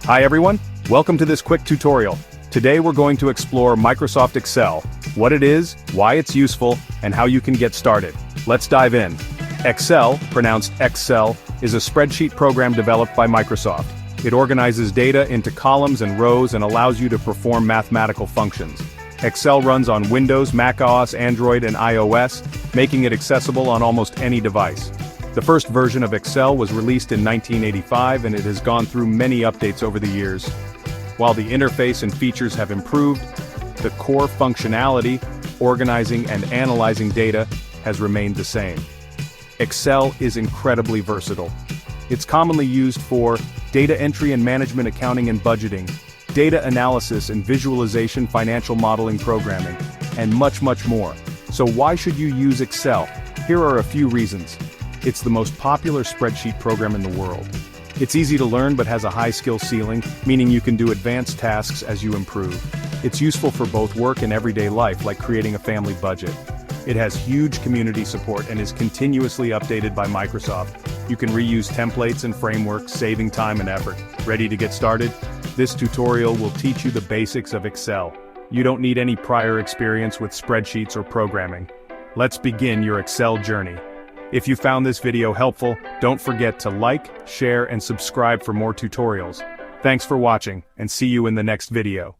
Hi everyone, welcome to this quick tutorial. Today we're going to explore Microsoft Excel, what it is, why it's useful, and how you can get started. Let's dive in. Excel, pronounced Excel, is a spreadsheet program developed by Microsoft. It organizes data into columns and rows and allows you to perform mathematical functions. Excel runs on Windows, macOS, Android, and iOS, making it accessible on almost any device. The first version of Excel was released in 1985 and it has gone through many updates over the years. While the interface and features have improved, the core functionality, organizing and analyzing data, has remained the same. Excel is incredibly versatile. It's commonly used for data entry and management, accounting and budgeting, data analysis and visualization, financial modeling, programming, and much more. So why should you use Excel? Here are a few reasons. It's the most popular spreadsheet program in the world. It's easy to learn but has a high skill ceiling, meaning you can do advanced tasks as you improve. It's useful for both work and everyday life, like creating a family budget. It has huge community support and is continuously updated by Microsoft. You can reuse templates and frameworks, saving time and effort. Ready to get started? This tutorial will teach you the basics of Excel. You don't need any prior experience with spreadsheets or programming. Let's begin your Excel journey. If you found this video helpful, don't forget to like, share, and subscribe for more tutorials. Thanks for watching, and see you in the next video.